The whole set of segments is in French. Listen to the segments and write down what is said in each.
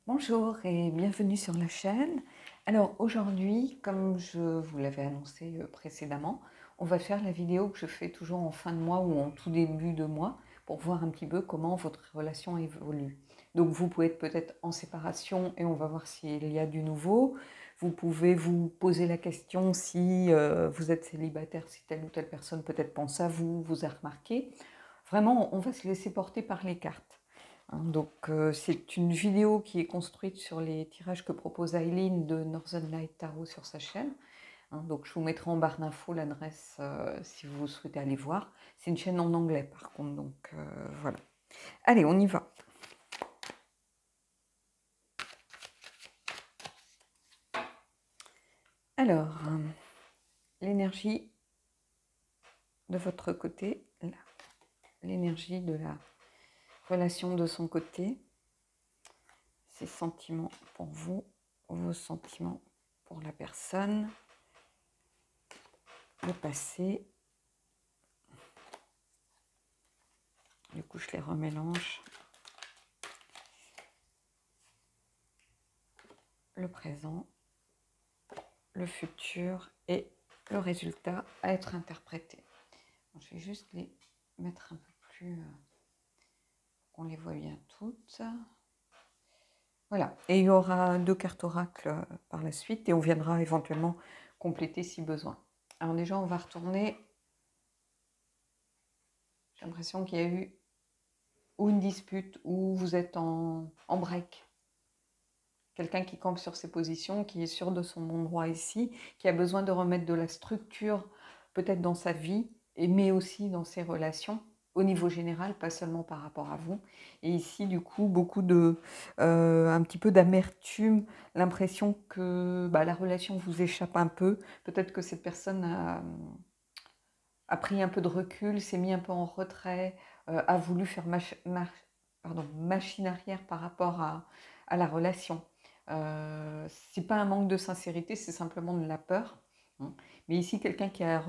Bonjour et bienvenue sur la chaîne. Alors aujourd'hui, comme je vous l'avais annoncé précédemment, on va faire la vidéo que je fais toujours en fin de mois ou en tout début de mois pour voir un petit peu comment votre relation évolue. Donc vous pouvez être peut-être en séparation et on va voir s'il y a du nouveau. Vous pouvez vous poser la question si vous êtes célibataire, si telle ou telle personne peut-être pense à vous, vous a remarqué. Vraiment, on va se laisser porter par les cartes. Donc, c'est une vidéo qui est construite sur les tirages que propose Aileen de Northern Light Tarot sur sa chaîne. Donc, je vous mettrai en barre d'infos l'adresse si vous souhaitez aller voir. C'est une chaîne en anglais par contre, donc voilà. Allez, on y va. Alors, l'énergie de votre côté, l'énergie de la relation de son côté, ses sentiments pour vous, vos sentiments pour la personne, le passé. Du coup, je les remélange. Le présent, le futur et le résultat à être interprété. Bon, je vais juste les mettre un peu plus, qu'on les voit bien toutes. Voilà, et il y aura 2 cartes oracles par la suite et on viendra éventuellement compléter si besoin. Alors déjà, on va retourner. J'ai l'impression qu'il y a eu ou une dispute ou vous êtes en break. Quelqu'un qui campe sur ses positions, qui est sûr de son bon droit ici, qui a besoin de remettre de la structure peut-être dans sa vie, mais aussi dans ses relations, au niveau général, pas seulement par rapport à vous. Et ici, du coup, beaucoup de, un petit peu d'amertume, l'impression que la relation vous échappe un peu. Peut-être que cette personne a pris un peu de recul, s'est mis un peu en retrait, a voulu faire machine arrière par rapport à la relation. C'est pas un manque de sincérité, c'est simplement de la peur. Mais ici, quelqu'un qui a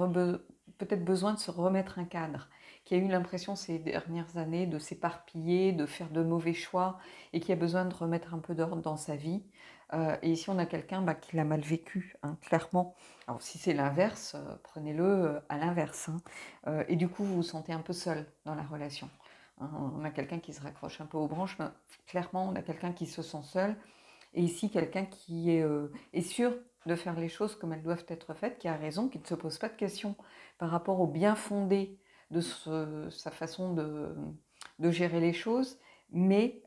peut-être besoin de se remettre un cadre, qui a eu l'impression ces dernières années de s'éparpiller, de faire de mauvais choix, et qui a besoin de remettre un peu d'ordre dans sa vie. Et ici, on a quelqu'un qui l'a mal vécu, clairement. Alors, si c'est l'inverse, prenez-le à l'inverse. Et du coup, vous vous sentez un peu seul dans la relation. On a quelqu'un qui se raccroche un peu aux branches, mais clairement, on a quelqu'un qui se sent seul. Et ici, quelqu'un qui est sûr de faire les choses comme elles doivent être faites, qui a raison, qui ne se pose pas de questions par rapport au bien fondé de sa façon de gérer les choses, mais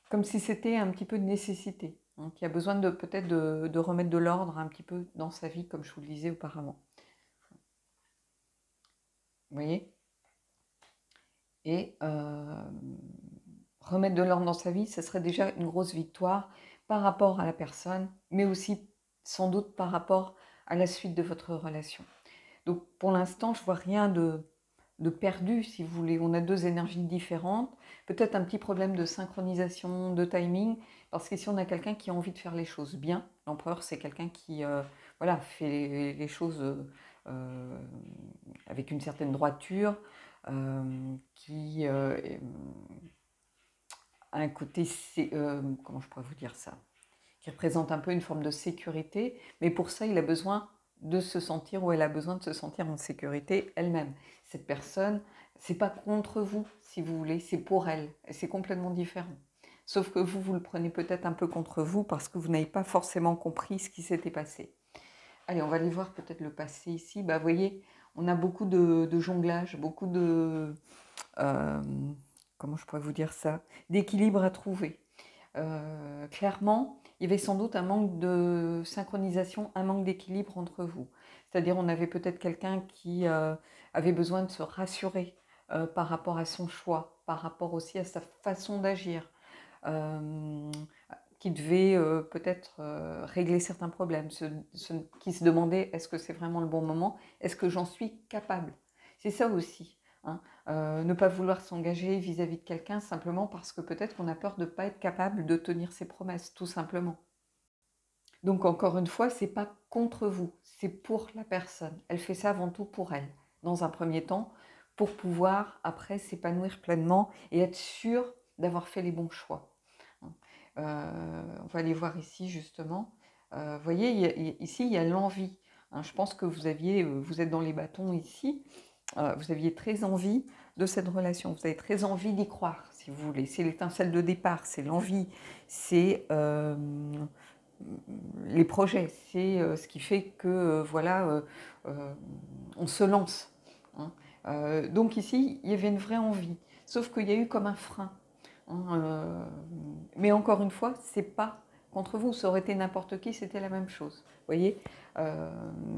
comme si c'était un petit peu de nécessité, qui a besoin peut-être de remettre de l'ordre un petit peu dans sa vie, comme je vous le disais auparavant. Vous voyez? Et remettre de l'ordre dans sa vie, ce serait déjà une grosse victoire par rapport à la personne, mais aussi sans doute par rapport à la suite de votre relation. Donc pour l'instant, je ne vois rien de perdu, si vous voulez. On a 2 énergies différentes, peut-être un petit problème de synchronisation, de timing, parce qu'ici on a quelqu'un qui a envie de faire les choses bien. L'empereur, c'est quelqu'un qui voilà, fait les choses avec une certaine droiture, qui a un côté, comment je pourrais vous dire ça, qui représente un peu une forme de sécurité, mais pour ça, il a besoin de se sentir, ou elle a besoin de se sentir en sécurité elle-même. Cette personne, c'est pas contre vous, si vous voulez, c'est pour elle, et c'est complètement différent. Sauf que vous le prenez peut-être un peu contre vous parce que vous n'avez pas forcément compris ce qui s'était passé. Allez, on va aller voir peut-être le passé ici. Vous voyez, on a beaucoup de jonglage, beaucoup de... comment je pourrais vous dire ça, d'équilibre à trouver. Clairement, il y avait sans doute un manque de synchronisation, un manque d'équilibre entre vous. C'est-à-dire, on avait peut-être quelqu'un qui avait besoin de se rassurer par rapport à son choix, par rapport aussi à sa façon d'agir, qui devait peut-être régler certains problèmes, qui se demandait est-ce que c'est vraiment le bon moment, est-ce que j'en suis capable. C'est ça aussi. Ne pas vouloir s'engager vis-à-vis de quelqu'un simplement parce que peut-être qu'on a peur de ne pas être capable de tenir ses promesses, tout simplement. Donc encore une fois, c'est pas contre vous, c'est pour la personne. Elle fait ça avant tout pour elle, dans un premier temps, pour pouvoir après s'épanouir pleinement et être sûre d'avoir fait les bons choix. On va aller voir ici justement. Vous voyez, ici il y a l'envie. Je pense que vous êtes dans les bâtons ici. Vous aviez très envie de cette relation. Vous avez très envie d'y croire, si vous voulez. C'est l'étincelle de départ, c'est l'envie, c'est les projets, c'est ce qui fait que voilà, on se lance. Donc ici, il y avait une vraie envie, sauf qu'il y a eu comme un frein. Mais encore une fois, c'est pas contre vous, ça aurait été n'importe qui, c'était la même chose. Vous voyez,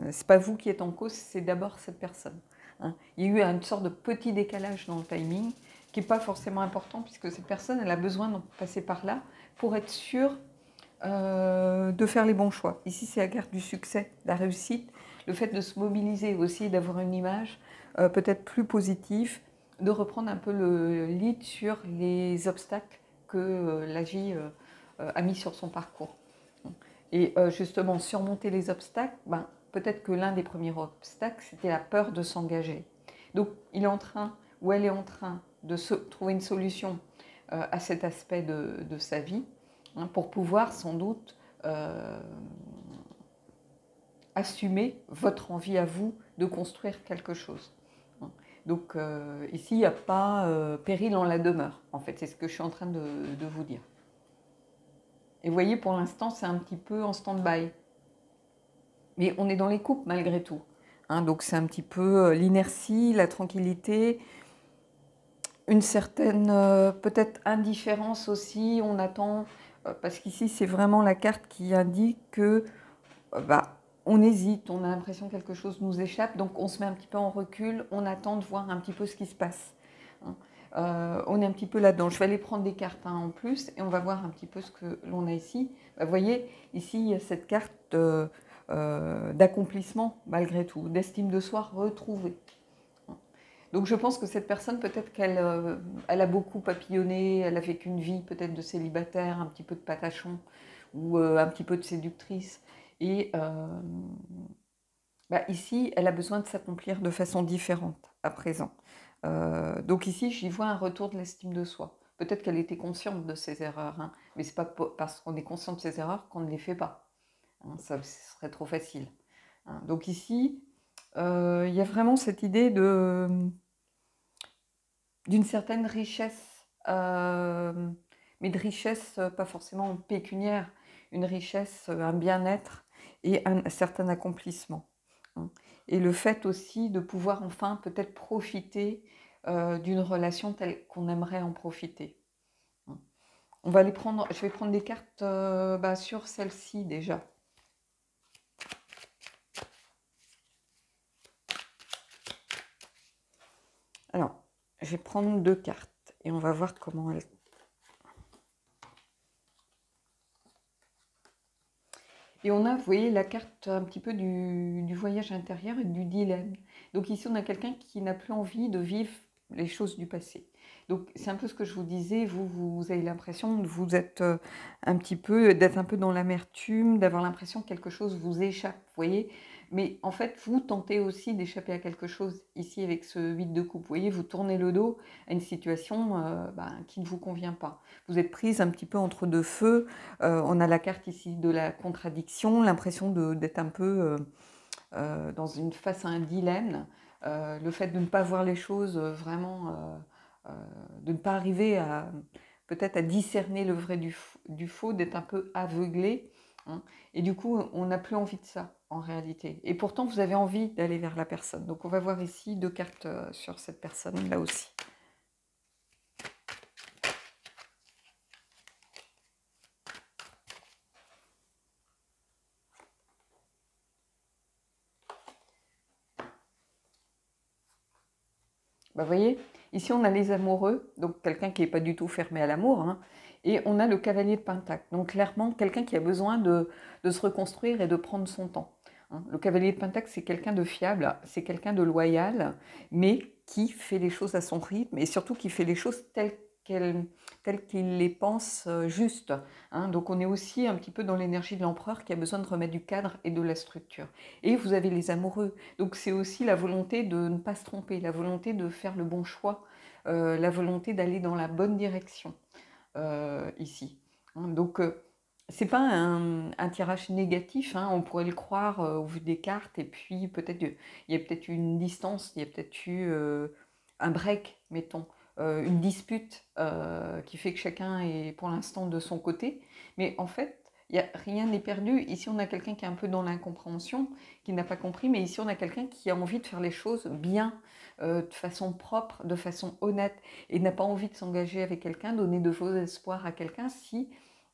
c'est pas vous qui êtes en cause, c'est d'abord cette personne. Il y a eu une sorte de petit décalage dans le timing qui n'est pas forcément important puisque cette personne, elle a besoin de passer par là pour être sûre de faire les bons choix. Ici, c'est la carte du succès, la réussite, le fait de se mobiliser aussi, d'avoir une image peut-être plus positive, de reprendre un peu le lead sur les obstacles que la vie a mis sur son parcours. Et justement, surmonter les obstacles, peut-être que l'un des premiers obstacles, c'était la peur de s'engager. Donc, il est en train, ou elle est en train, de trouver une solution à cet aspect de sa vie, pour pouvoir sans doute assumer votre envie à vous de construire quelque chose. Donc ici, il n'y a pas péril en la demeure, en fait, c'est ce que je suis en train de vous dire. Et vous voyez, pour l'instant, c'est un petit peu en stand-by. Mais on est dans les coupes malgré tout. Donc c'est un petit peu l'inertie, la tranquillité, une certaine peut-être indifférence aussi. On attend, parce qu'ici c'est vraiment la carte qui indique que on hésite, on a l'impression que quelque chose nous échappe, donc on se met un petit peu en recul, on attend de voir un petit peu ce qui se passe. On est un petit peu là-dedans. Je vais aller prendre des cartes en plus et on va voir un petit peu ce que l'on a ici. Vous voyez, ici il y a cette carte d'accomplissement malgré tout, d'estime de soi retrouvée. Donc je pense que cette personne, peut-être qu'elle elle a beaucoup papillonné, elle a vécu une vie peut-être de célibataire, un petit peu de patachon ou un petit peu de séductrice. Et ici, elle a besoin de s'accomplir de façon différente à présent. Donc ici, j'y vois un retour de l'estime de soi. Peut-être qu'elle était consciente de ses erreurs, mais ce n'est pas parce qu'on est conscient de ses erreurs qu'on ne les fait pas. Ça serait trop facile. Donc ici, il y a vraiment cette idée d'une certaine richesse, mais de richesse pas forcément pécuniaire, une richesse, un bien-être et un certain accomplissement. Et le fait aussi de pouvoir enfin peut-être profiter d'une relation telle qu'on aimerait en profiter. On va les prendre, je vais prendre des cartes sur celle-ci déjà. Alors, je vais prendre 2 cartes et on va voir comment elles... Et on a, vous voyez, la carte un petit peu du voyage intérieur et du dilemme. Donc ici, on a quelqu'un qui n'a plus envie de vivre les choses du passé. Donc c'est un peu ce que je vous disais, vous avez l'impression de vous êtes d'être un peu dans l'amertume, d'avoir l'impression que quelque chose vous échappe, vous voyez. Mais en fait, vous tentez aussi d'échapper à quelque chose ici avec ce 8 de coupe. Vous voyez, vous tournez le dos à une situation qui ne vous convient pas. Vous êtes prise un petit peu entre deux feux. On a la carte ici de la contradiction, l'impression d'être un peu face à un dilemme. Le fait de ne pas voir les choses vraiment, de ne pas arriver à peut-être à discerner le vrai du faux, d'être un peu aveuglé. Et du coup, on n'a plus envie de ça en réalité. Et pourtant, vous avez envie d'aller vers la personne. Donc on va voir ici 2 cartes sur cette personne là aussi. Vous voyez, ici on a les amoureux, donc quelqu'un qui n'est pas du tout fermé à l'amour, et on a le cavalier de Pentacle, donc clairement quelqu'un qui a besoin de se reconstruire et de prendre son temps. Le cavalier de Pentacle, c'est quelqu'un de fiable, c'est quelqu'un de loyal, mais qui fait les choses à son rythme et surtout qui fait les choses telles qu'il les pense justes. Donc on est aussi un petit peu dans l'énergie de l'empereur qui a besoin de remettre du cadre et de la structure. Et vous avez les amoureux, donc c'est aussi la volonté de ne pas se tromper, la volonté de faire le bon choix, la volonté d'aller dans la bonne direction. ici. Hein. Donc, c'est pas un tirage négatif, hein, on pourrait le croire au vu des cartes, et puis peut-être il y a peut-être eu une distance, il y a peut-être eu un break, mettons, une dispute qui fait que chacun est pour l'instant de son côté. Mais en fait, rien n'est perdu. Ici, on a quelqu'un qui est un peu dans l'incompréhension, qui n'a pas compris, mais ici, on a quelqu'un qui a envie de faire les choses bien, de façon propre, de façon honnête, et n'a pas envie de s'engager avec quelqu'un, donner de faux espoirs à quelqu'un si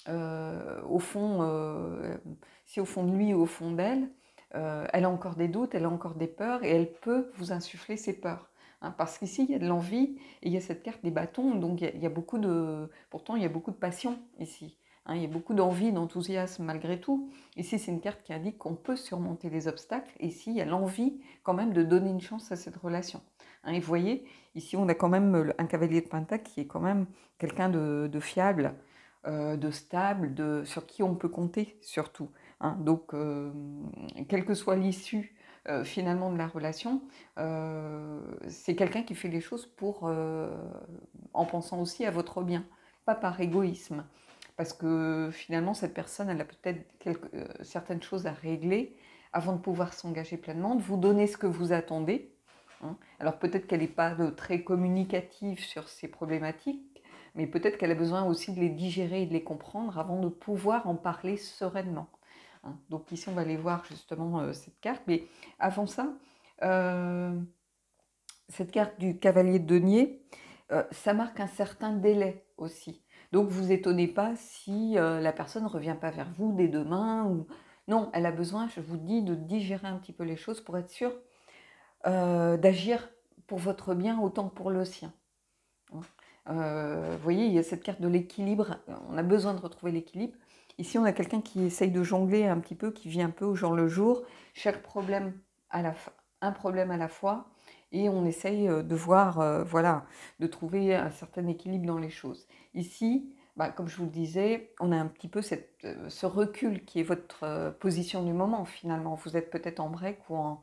au fond, si au fond de lui ou au fond d'elle, elle a encore des doutes, elle a encore des peurs, et elle peut vous insuffler ses peurs. Hein, parce qu'ici, il y a de l'envie, et il y a cette carte des bâtons, donc il y a beaucoup de... Pourtant, il y a beaucoup de passion ici. Hein, il y a beaucoup d'envie, d'enthousiasme malgré tout. Ici, c'est une carte qui indique qu'on peut surmonter les obstacles. Et ici, il y a l'envie quand même de donner une chance à cette relation. Hein, et vous voyez, ici, on a quand même un cavalier de Pentacle qui est quand même quelqu'un de fiable, de stable, sur qui on peut compter surtout. Hein. Donc, quelle que soit l'issue finalement de la relation, c'est quelqu'un qui fait les choses en pensant aussi à votre bien, pas par égoïsme. Parce que finalement, cette personne, elle a peut-être certaines choses à régler avant de pouvoir s'engager pleinement, de vous donner ce que vous attendez. Hein. Alors peut-être qu'elle n'est pas très communicative sur ces problématiques, mais peut-être qu'elle a besoin aussi de les digérer et de les comprendre avant de pouvoir en parler sereinement. Hein. Donc ici, on va aller voir justement cette carte. Mais avant ça, cette carte du cavalier de denier, ça marque un certain délai aussi. Donc vous étonnez pas si la personne ne revient pas vers vous dès demain. Ou... Non, elle a besoin, je vous dis, de digérer un petit peu les choses pour être sûre d'agir pour votre bien autant que pour le sien. Vous voyez, il y a cette carte de l'équilibre, on a besoin de retrouver l'équilibre. Ici, on a quelqu'un qui essaye de jongler un petit peu, qui vit un peu au jour le jour, chaque problème un problème à la fois, et on essaye de voir, voilà, de trouver un certain équilibre dans les choses. Ici, bah, comme je vous le disais, on a un petit peu ce recul qui est votre position du moment finalement. Vous êtes peut-être en break ou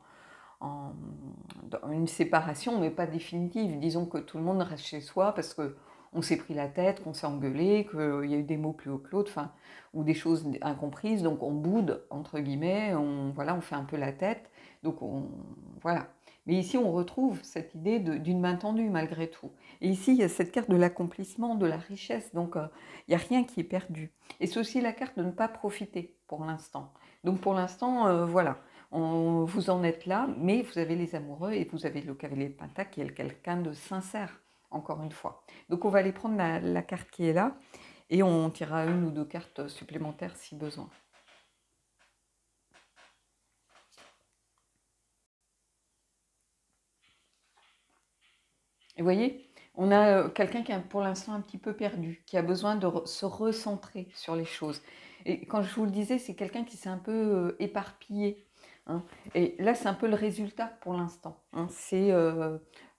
dans une séparation, mais pas définitive. Disons que tout le monde reste chez soi parce qu'on s'est pris la tête, qu'on s'est engueulé, qu'il y a eu des mots plus haut que l'autre, enfin, ou des choses incomprises, donc on boude, entre guillemets, voilà, on fait un peu la tête, donc voilà. Mais ici, on retrouve cette idée d'une main tendue, malgré tout. Et ici, il y a cette carte de l'accomplissement, de la richesse, donc il n'y a rien qui est perdu. Et c'est aussi la carte de ne pas profiter, pour l'instant. Donc pour l'instant, voilà. Vous en êtes là, mais vous avez les amoureux et vous avez le cavalier de Pentacle qui est quelqu'un de sincère, encore une fois. Donc on va aller prendre la carte qui est là et on tirera une ou deux cartes supplémentaires si besoin. Et vous voyez, on a quelqu'un qui est pour l'instant un petit peu perdu, qui a besoin de se recentrer sur les choses. Et quand je vous le disais, c'est quelqu'un qui s'est un peu éparpillé. Hein. Et là, c'est un peu le résultat pour l'instant. Hein. C'est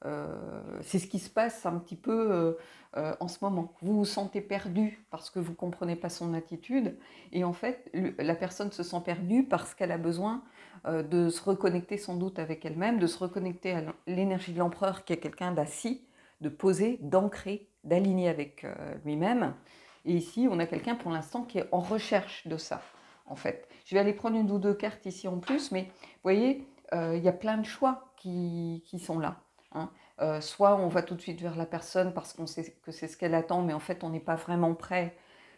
ce qui se passe un petit peu en ce moment. Vous vous sentez perdu parce que vous ne comprenez pas son attitude. Et en fait, la personne se sent perdue parce qu'elle a besoin de se reconnecter sans doute avec elle-même, de se reconnecter à l'énergie de l'empereur qui est quelqu'un d'assis, de posé, d'ancré, d'aligné avec lui-même. Et ici, on a quelqu'un pour l'instant qui est en recherche de ça, en fait. Je vais aller prendre une ou deux cartes ici en plus, mais vous voyez, il y a plein de choix qui sont là. Hein. Soit on va tout de suite vers la personne parce qu'on sait que c'est ce qu'elle attend, mais en fait, on n'est pas vraiment prêt.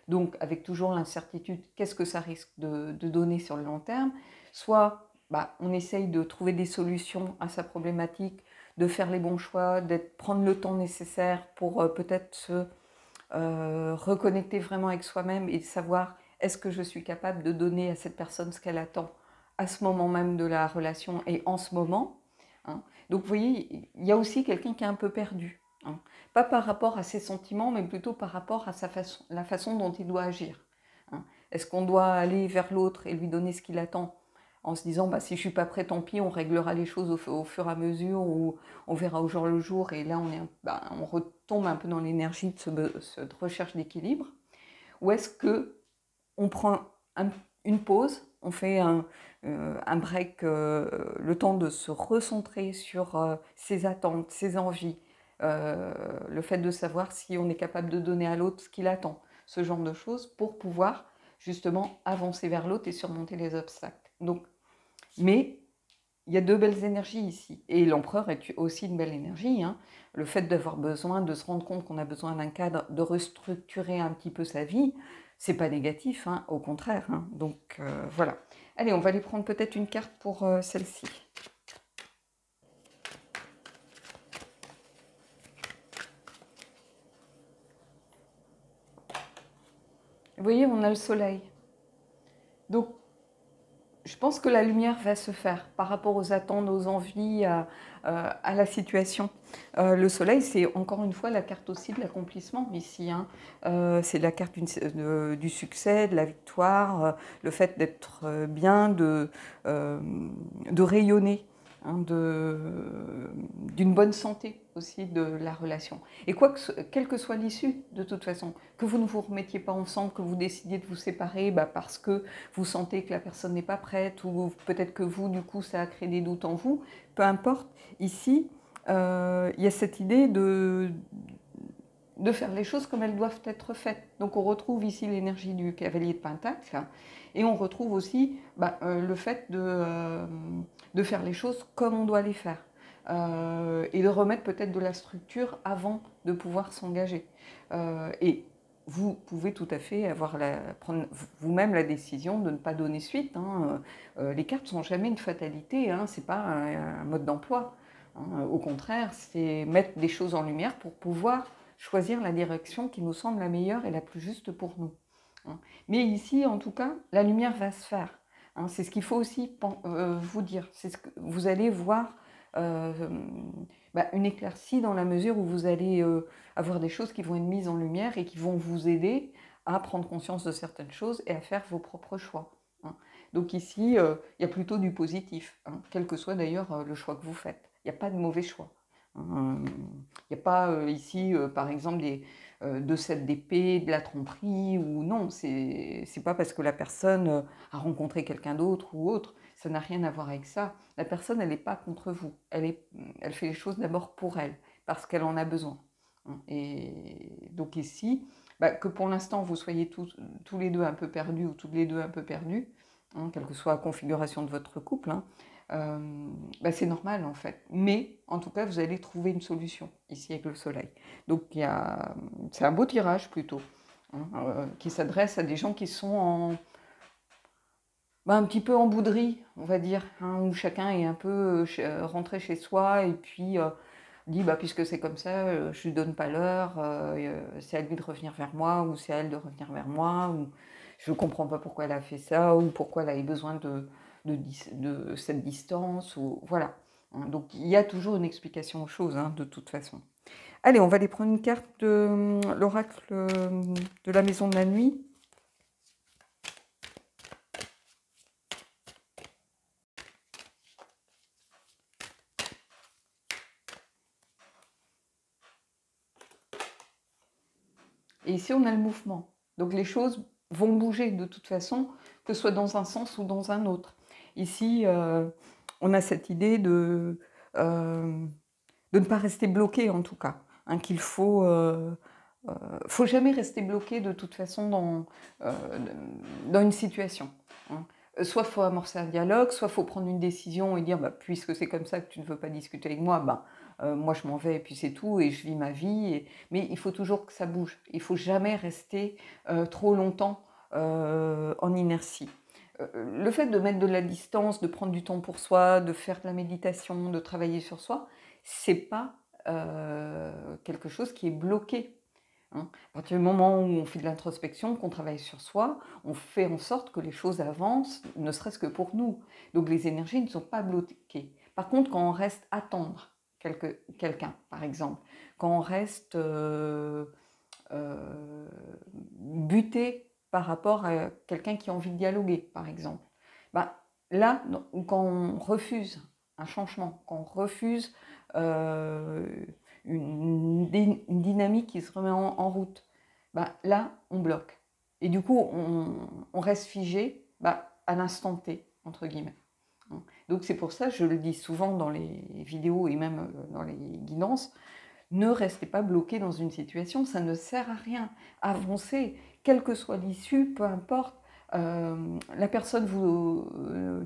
Donc, avec toujours l'incertitude, qu'est-ce que ça risque de donner sur le long terme? Soit bah, on essaye de trouver des solutions à sa problématique, de faire les bons choix, prendre le temps nécessaire pour peut-être se reconnecter vraiment avec soi-même et savoir est-ce que je suis capable de donner à cette personne ce qu'elle attend à ce moment même de la relation et en ce moment. Hein. Donc vous voyez, il y a aussi quelqu'un qui est un peu perdu. Hein. Pas par rapport à ses sentiments, mais plutôt par rapport à la façon dont il doit agir. Hein. Est-ce qu'on doit aller vers l'autre et lui donner ce qu'il attend en se disant bah, si je ne suis pas prêt, tant pis, on réglera les choses au fur et à mesure, ou on verra au jour le jour, et là on retombe un peu dans l'énergie de cette recherche d'équilibre. Ou est-ce qu'on prend une pause, on fait un break, le temps de se recentrer sur ses attentes, ses envies, le fait de savoir si on est capable de donner à l'autre ce qu'il attend, ce genre de choses, pour pouvoir justement avancer vers l'autre et surmonter les obstacles. Donc, mais il y a deux belles énergies ici. Et l'empereur est aussi une belle énergie, hein. Le fait d'avoir besoin, de se rendre compte qu'on a besoin d'un cadre, de restructurer un petit peu sa vie, c'est pas négatif, hein, au contraire, hein. Donc voilà. Allez, on va aller prendre peut-être une carte pour celle-ci. Vous voyez, on a le soleil. Donc, je pense que la lumière va se faire par rapport aux attentes, aux envies, à la situation. Le soleil, c'est encore une fois la carte aussi de l'accomplissement ici, hein. C'est la carte du succès, de la victoire, le fait d'être bien, de rayonner, hein, d'une bonne santé aussi de la relation. Et quelle que soit l'issue, de toute façon, que vous ne vous remettiez pas ensemble, que vous décidiez de vous séparer parce que vous sentez que la personne n'est pas prête, ou peut-être que vous, du coup, ça a créé des doutes en vous, peu importe, ici, il y a cette idée de faire les choses comme elles doivent être faites. Donc on retrouve ici l'énergie du cavalier de Pentacle, et on retrouve aussi le fait de faire les choses comme on doit les faire. Et de remettre peut-être de la structure avant de pouvoir s'engager. Et vous pouvez tout à fait prendre vous-même la décision de ne pas donner suite, hein. Les cartes ne sont jamais une fatalité, hein. Ce n'est pas un mode d'emploi, hein. Au contraire, c'est mettre des choses en lumière pour pouvoir choisir la direction qui nous semble la meilleure et la plus juste pour nous, hein. Mais ici, en tout cas, la lumière va se faire, hein. C'est ce qu'il faut aussi vous dire. C'est ce que vous allez voir une éclaircie dans la mesure où vous allez avoir des choses qui vont être mises en lumière et qui vont vous aider à prendre conscience de certaines choses et à faire vos propres choix, hein. Donc ici, il y a plutôt du positif, hein, quel que soit d'ailleurs le choix que vous faites. Il n'y a pas de mauvais choix. Il n'y a pas ici, par exemple, de cette d'épée, de la tromperie, ou non, c'est pas parce que la personne a rencontré quelqu'un d'autre ou autre, ça n'a rien à voir avec ça. La personne, elle n'est pas contre vous, elle fait les choses d'abord pour elle, parce qu'elle en a besoin, hein. Et donc ici, que pour l'instant vous soyez tous les deux un peu perdus, ou toutes les deux un peu perdus, hein, quelle que soit la configuration de votre couple, hein, c'est normal en fait. Mais en tout cas, vous allez trouver une solution ici avec le soleil. Donc c'est un beau tirage plutôt, hein, qui s'adresse à des gens qui sont un petit peu en bouderie, on va dire, hein, où chacun est un peu rentré chez soi et puis dit puisque c'est comme ça, je lui donne pas l'heure, c'est à lui de revenir vers moi, ou c'est à elle de revenir vers moi, ou je comprends pas pourquoi elle a fait ça, ou pourquoi elle a eu besoin de cette distance, ou voilà, hein. Donc il y a toujours une explication aux choses, hein, de toute façon. Allez, on va aller prendre une carte de l'oracle de la maison de la nuit. Et ici, on a le mouvement. Donc les choses vont bouger de toute façon, que ce soit dans un sens ou dans un autre. Ici, on a cette idée de ne pas rester bloqué, en tout cas, hein, qu'il faut jamais rester bloqué de toute façon dans une situation, hein. Soit il faut amorcer un dialogue, soit il faut prendre une décision et dire puisque c'est comme ça que tu ne veux pas discuter avec moi, moi je m'en vais et puis c'est tout, et je vis ma vie. Mais il faut toujours que ça bouge. Il ne faut jamais rester trop longtemps en inertie. Le fait de mettre de la distance, de prendre du temps pour soi, de faire de la méditation, de travailler sur soi, c'est pas quelque chose qui est bloqué, hein. À partir du moment où on fait de l'introspection, qu'on travaille sur soi, on fait en sorte que les choses avancent, ne serait-ce que pour nous. Donc les énergies ne sont pas bloquées. Par contre, quand on reste attendre quelqu'un, par exemple, quand on reste buté par rapport à quelqu'un qui a envie de dialoguer, par exemple, là, quand on refuse un changement, quand on refuse une dynamique qui se remet en route, là, on bloque. Et du coup, on reste figé à l'instant T, entre guillemets. Donc c'est pour ça, je le dis souvent dans les vidéos et même dans les guidances, Ne restez pas bloqué dans une situation, ça ne sert à rien. Avancez, quelle que soit l'issue, peu importe. La personne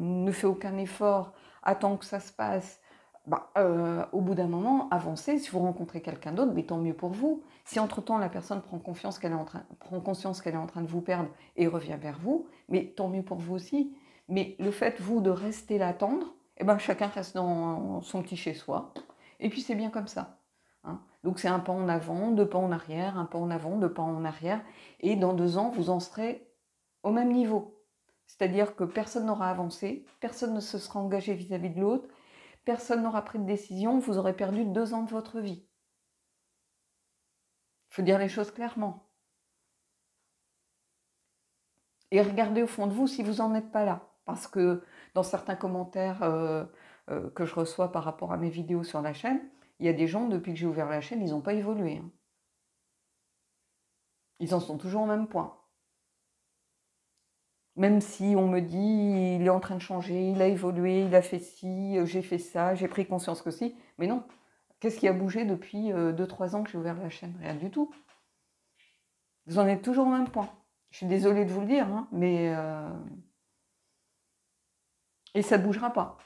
ne fait aucun effort, attend que ça se passe. Au bout d'un moment, avancez. Si vous rencontrez quelqu'un d'autre, mais tant mieux pour vous. Si entre-temps la personne prend conscience qu'elle est en train de vous perdre et revient vers vous, mais tant mieux pour vous aussi. Mais le fait, vous, de rester l'attendre, eh ben, chacun reste dans son petit chez-soi. Et puis c'est bien comme ça. Hein. Donc c'est un pas en avant, deux pas en arrière, un pas en avant, deux pas en arrière. Et dans 2 ans, vous en serez au même niveau. C'est-à-dire que personne n'aura avancé, personne ne se sera engagé vis-à-vis de l'autre, personne n'aura pris de décision, vous aurez perdu 2 ans de votre vie. Il faut dire les choses clairement. Et regardez au fond de vous si vous n'en êtes pas là. Parce que dans certains commentaires que je reçois par rapport à mes vidéos sur la chaîne, il y a des gens, depuis que j'ai ouvert la chaîne, ils n'ont pas évolué. Hein. Ils en sont toujours au même point. Même si on me dit, il est en train de changer, il a évolué, il a fait ci, j'ai fait ça, j'ai pris conscience que si. Mais non, qu'est-ce qui a bougé depuis 2-3 ans que j'ai ouvert la chaîne? Rien du tout. Vous en êtes toujours au même point. Je suis désolée de vous le dire, hein, mais... Et ça ne bougera pas.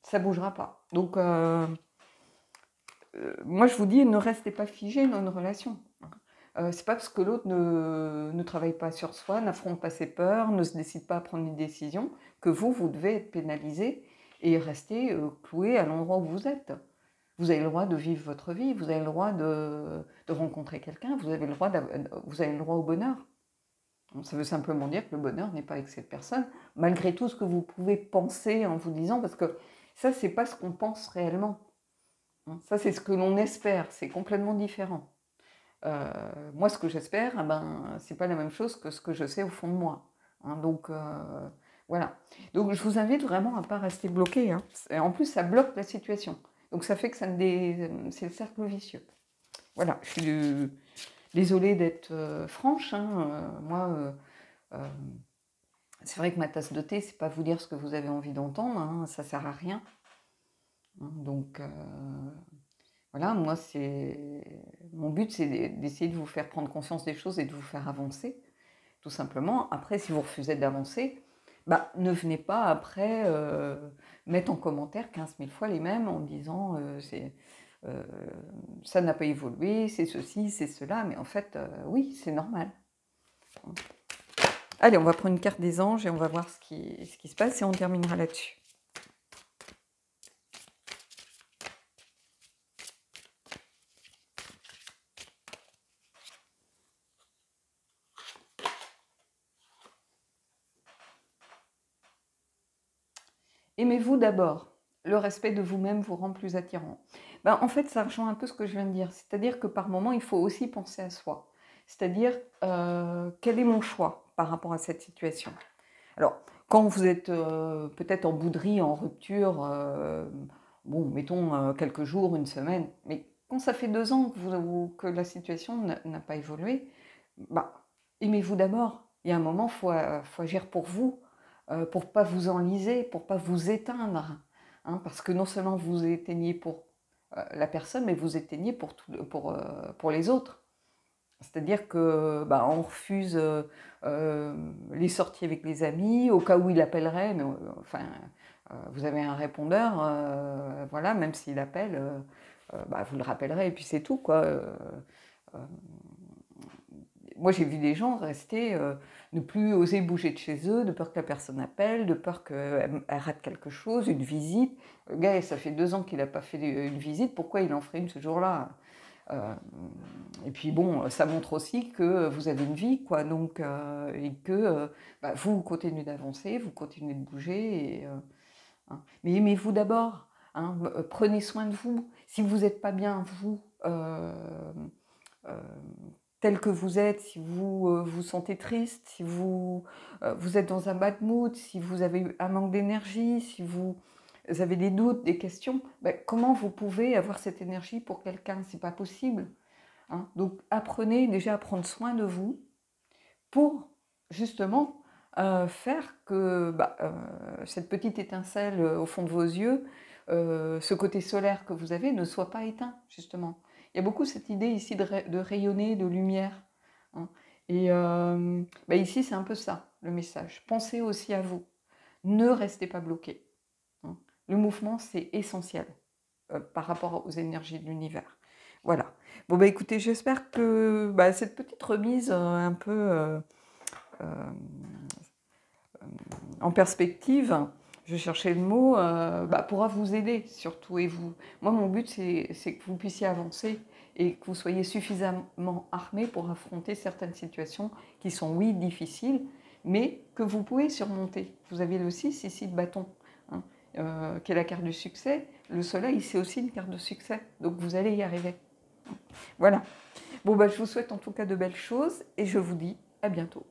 Ça ne bougera pas. Donc, moi, je vous dis, ne restez pas figé dans une relation. C'est pas parce que l'autre ne travaille pas sur soi, n'affronte pas ses peurs, ne se décide pas à prendre une décision, que vous devez être pénalisé et rester cloué à l'endroit où vous êtes. Vous avez le droit de vivre votre vie, vous avez le droit de rencontrer quelqu'un, vous avez le droit au bonheur. Ça veut simplement dire que le bonheur n'est pas avec cette personne, malgré tout ce que vous pouvez penser en vous disant, parce que ça, c'est pas ce qu'on pense réellement. Ça, c'est ce que l'on espère, c'est complètement différent. Moi, ce que j'espère, c'est pas la même chose que ce que je sais au fond de moi. Hein, donc, voilà. Donc, je vous invite vraiment à ne pas rester bloqué. Hein. En plus, ça bloque la situation. Donc, ça fait que c'est le cercle vicieux. Voilà, je suis désolée d'être franche. Hein. Moi, c'est vrai que ma tasse de thé, c'est pas vous dire ce que vous avez envie d'entendre. Hein, ça sert à rien. Hein, donc... Voilà, moi, mon but, c'est d'essayer de vous faire prendre conscience des choses et de vous faire avancer, tout simplement. Après, si vous refusez d'avancer, ne venez pas après mettre en commentaire 15 000 fois les mêmes en disant ça n'a pas évolué, c'est ceci, c'est cela. Mais en fait, oui, c'est normal. Allez, on va prendre une carte des anges et on va voir ce qui se passe et on terminera là-dessus. Aimez-vous d'abord. Le respect de vous-même vous rend plus attirant. En fait, ça rejoint un peu ce que je viens de dire. C'est-à-dire que par moment, il faut aussi penser à soi. C'est-à-dire, quel est mon choix par rapport à cette situation? Alors, quand vous êtes peut-être en bouderie, en rupture, mettons quelques jours, une semaine, mais quand ça fait 2 ans que la situation n'a pas évolué, aimez-vous d'abord. Il y a un moment, il faut agir pour vous. Pour ne pas vous enliser, pour ne pas vous éteindre. Hein, parce que non seulement vous éteignez pour la personne, mais vous éteignez pour les autres. C'est-à-dire que on refuse les sorties avec les amis, au cas où il appellerait, mais vous avez un répondeur, voilà, même s'il appelle, vous le rappellerez et puis c'est tout, quoi. Moi, j'ai vu des gens rester, ne plus oser bouger de chez eux, de peur que la personne appelle, de peur qu'elle rate quelque chose, une visite. Le gars, ça fait 2 ans qu'il n'a pas fait une visite, pourquoi il en ferait une ce jour-là? Et puis bon, ça montre aussi que vous avez une vie, quoi, donc, et que vous continuez d'avancer, vous continuez de bouger. Hein. Mais aimez-vous d'abord, hein, prenez soin de vous. Si vous n'êtes pas bien, vous... tel que vous êtes, si vous vous sentez triste, si vous êtes dans un bad mood, si vous avez un manque d'énergie, si vous avez des doutes, des questions, comment vous pouvez avoir cette énergie pour quelqu'un? C'est pas possible. Hein. Donc apprenez déjà à prendre soin de vous pour justement faire que cette petite étincelle au fond de vos yeux ce côté solaire que vous avez ne soit pas éteint, justement. Il y a beaucoup cette idée ici de rayonner, de lumière, hein. Et bah ici, c'est un peu ça, le message. Pensez aussi à vous. Ne restez pas bloqué, hein. Le mouvement, c'est essentiel par rapport aux énergies de l'univers. Voilà. Bon, bah écoutez, j'espère que bah, cette petite remise un peu en perspective, je cherchais le mot, bah, pourra vous aider surtout. Et vous, moi, mon but, c'est que vous puissiez avancer et que vous soyez suffisamment armé pour affronter certaines situations qui sont, oui, difficiles, mais que vous pouvez surmonter. Vous avez le 6 ici de bâton, hein, qui est la carte du succès. Le soleil, c'est aussi une carte de succès, donc vous allez y arriver. Voilà. Bon, bah, je vous souhaite en tout cas de belles choses et je vous dis à bientôt.